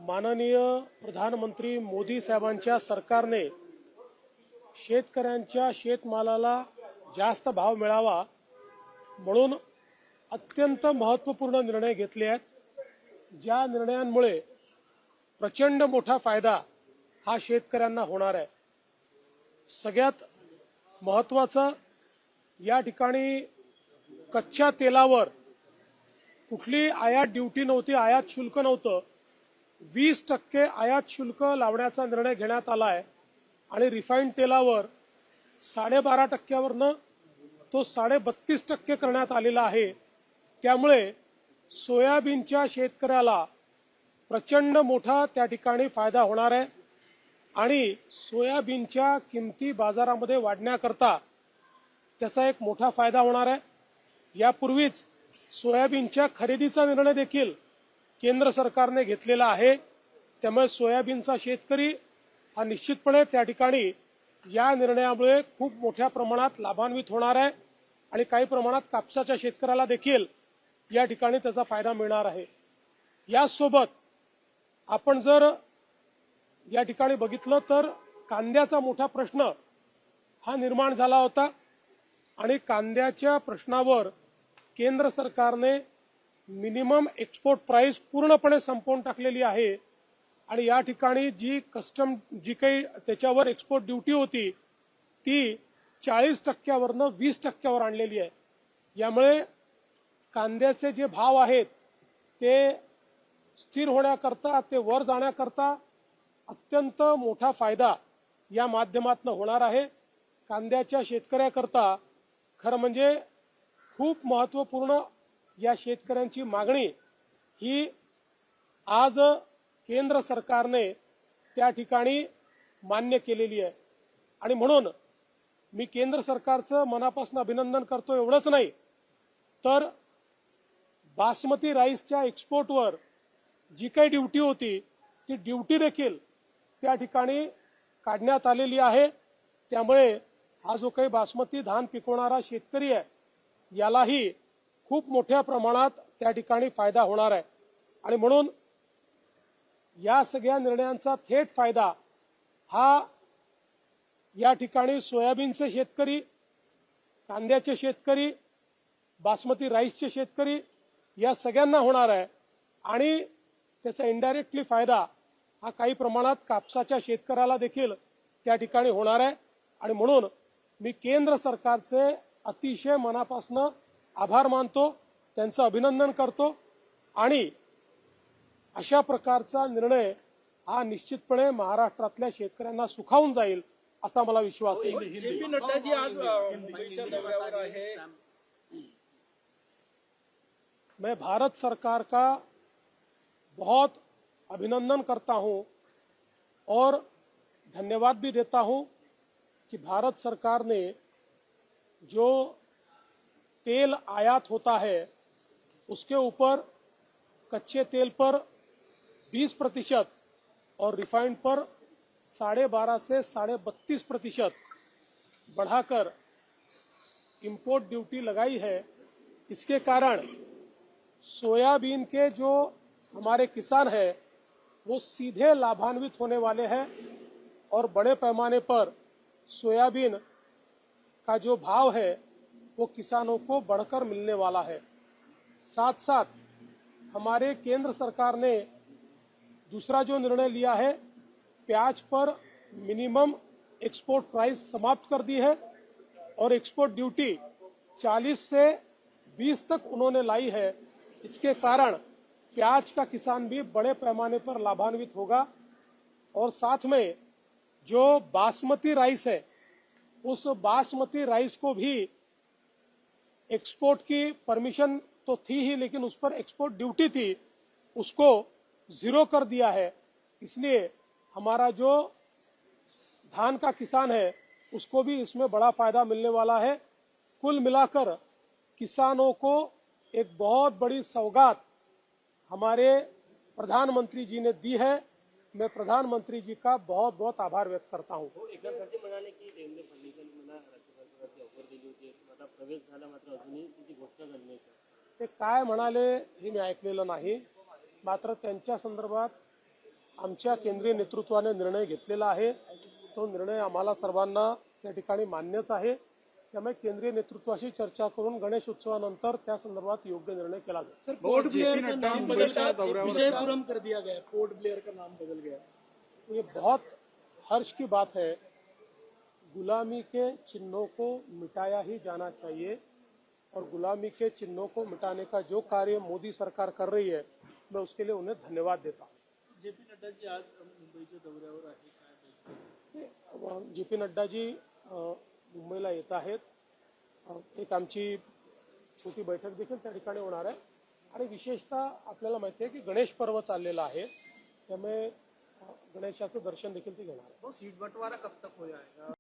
माननीय प्रधानमंत्री मोदी साहेबांच्या सरकारने शेतकऱ्यांच्या शेतमालाला जास्त भाव मिळावा म्हणून अत्यंत महत्त्वपूर्ण निर्णय घेतले आहेत। ज्या निर्णयांमुळे प्रचंड मोठा फायदा हा शेतकऱ्यांना होणार आहे। सगळ्यात महत्त्वाचं या ठिकाणी कच्च्या तेलावर कुठली आयात ड्युटी नव्हती, आयात शुल्क नव्हतं। 20% आयात शुल्क लावण्याचा निर्णय घेण्यात आला आहे आणि रिफाइंड तेलावर 12.5%वरनं तो 32.5% करण्यात आलेला आहे। त्यामुळे सोयाबीनच्या शेतकऱ्याला प्रचंड मोठा त्या ठिकाणी फायदा होणार आहे आणि सोयाबीनच्या किमती बाजारामध्ये वाढण्याकरता त्याचा एक मोठा फायदा होणार आहे। यापूर्वीच सोयाबीनच्या खरेदीचा निर्णय देखील केंद्र सरकारने घेतलेला आहे। त्यामुळे सोयाबीनचा शेतकरी हा निश्चितपणे त्या ठिकाणी या निर्णयामुळे खूप मोठ्या प्रमाणात लाभान्वित होणार आहे आणि काही प्रमाणात कापसाच्या शेतकऱ्याला देखील या ठिकाणी त्याचा फायदा मिळणार आहे। यासोबत आपण जर या ठिकाणी बघितलं तर कांद्याचा मोठा प्रश्न हा निर्माण झाला होता आणि कांद्याच्या प्रश्नावर केंद्र सरकारने मिनिमम एक्सपोर्ट प्राइस पूर्णपणे संपवून टाकलेली आहे आणि या ठिकाणी जी काही त्याच्यावर एक्सपोर्ट ड्युटी होती ती 40%वरनं 20%वर आणलेली आहे। यामुळे कांद्याचे जे भाव आहेत ते स्थिर होण्याकरता, ते वर जाण्याकरता अत्यंत मोठा फायदा या माध्यमातून होणार आहे। कांद्याच्या शेतकऱ्याकरता खरं म्हणजे खूप महत्त्वपूर्ण या शेतकऱ्यांची मागणी ही आज केंद्र सरकारने त्या ठिकाणी मान्य केलेली आहे आणि म्हणून मी केंद्र सरकारचं मनापासून अभिनंदन करतो। एवढंच नाही तर बासमती राईसच्या एक्सपोर्टवर जी काही ड्युटी होती ती ड्युटी देखील त्या ठिकाणी काढण्यात आलेली आहे। त्यामुळे हा जो काही बासमती धान पिकवणारा शेतकरी आहे यालाही खूप मोठ्या प्रमाणात त्या ठिकाणी फायदा होणार आहे आणि म्हणून या सगळ्या निर्णयांचा थेट फायदा हा या ठिकाणी सोयाबीनचे शेतकरी, कांद्याचे शेतकरी, बासमती राईसचे शेतकरी या सगळ्यांना होणार आहे आणि त्याचा इनडायरेक्टली फायदा हा काही प्रमाणात कापसाच्या शेतकऱ्याला देखील त्या ठिकाणी होणार आहे आणि म्हणून मी केंद्र सरकारचे अतिशय मनापासून आभार मानतो, त्यांचं अभिनंदन करतो आणि अशा प्रकारचा निर्णय हा निश्चितपणे महाराष्ट्रातल्या शेतकऱ्यांना सुखावून जाईल असा मला विश्वास आहे। जेपी नड्डा जी आज मुंबईच्या दौऱ्यावर आहे। मैं भारत सरकार का बहुत अभिनंदन करता हूं और धन्यवाद भी देता हूं कि भारत सरकार ने जो तेल आयात होता है उसके ऊपर कच्चे तेल पर 20% और रिफाइंड पर 12.5 से 32.5% बढ़ाकर इंपोर्ट ड्यूटी लगाई है। इसके कारण सोयाबीन के जो हमारे किसान हैं वो सीधे लाभान्वित होने वाले हैं और बड़े पैमाने पर सोयाबीन का जो भाव है वो किसानों को बढ़कर मिलने वाला है। साथ साथ हमारे केंद्र सरकार ने दूसरा जो निर्णय लिया है, प्याज पर मिनिमम एक्सपोर्ट प्राइस समाप्त कर दी है और एक्सपोर्ट ड्यूटी 40 से 20 तक उन्होंने लाई है। इसके कारण प्याज का किसान भी बड़े पैमाने पर लाभान्वित होगा और साथ में जो बासमती राइस है उस बासमती राइस को भी एक्सपोर्ट की परमिशन तो थी ही लेकिन उस पर एक्सपोर्ट ड्यूटी थी, उसको 0 कर दिया है। इसलिए हमारा जो धान का किसान है उसको भी इसमें बड़ा फायदा मिलने वाला है। कुल मिलाकर किसानों को एक बहुत बड़ी सौगात हमारे प्रधानमंत्री जी ने दी है। मैं प्रधानमंत्री जी का बहुत बहुत आभार व्यक्त करता हूं। म्हणाले की देवेंद्र फडणवीस मला राज्यपालांची ऑफर दिली होती, आता प्रवेश झाला मात्र अजूनही तिची घोषणा झाली नाही। ते काय म्हणाले हे मी ऐकलेलं नाही, मात्र त्यांच्या संदर्भात आमच्या केंद्रीय नेतृत्वाने निर्णय घेतलेला आहे. तो निर्णय आम्हाला सर्वांना त्या ठिकाणी मान्यच आहे. त्यामुळे केंद्रीय नेतृत्वाशी चर्चा करून गणेश उत्सवानंतर त्या संदर्भात योग्य निर्णय केला जाईल. सर पोर्ट ब्लेयर का नाम बदल विजयपुरम कर दिया गया, पोर्ट ब्लेयर का नाम बदल गया. ये बहुत हर्ष की बात है. गुलामी के चिन्हों को मिटाया ही जाना चाहिए और गुलामी के चिन्हों को मिटाने का जो कार्य मोदी सरकार कर रही है मैं उसके लिए उन्हें धन्यवाद देता हूँ. जेपी नड्डाजी आज मुंबईच्या दौऱ्यावर आहे, काय बोलतात? जे पी नड्डाजी मुंबईला येत आहेत. एक आमची छोटी बैठक देखील त्या ठिकाणी होणार आहे आणि विशेषतः आपल्याला माहिती आहे की गणेश पर्व चाललेलं आहे. त्यामुळे गणेशाचं दर्शन देखील ते घेणार आहे. वो सीट बंटवारा कब तक हो जाएगा?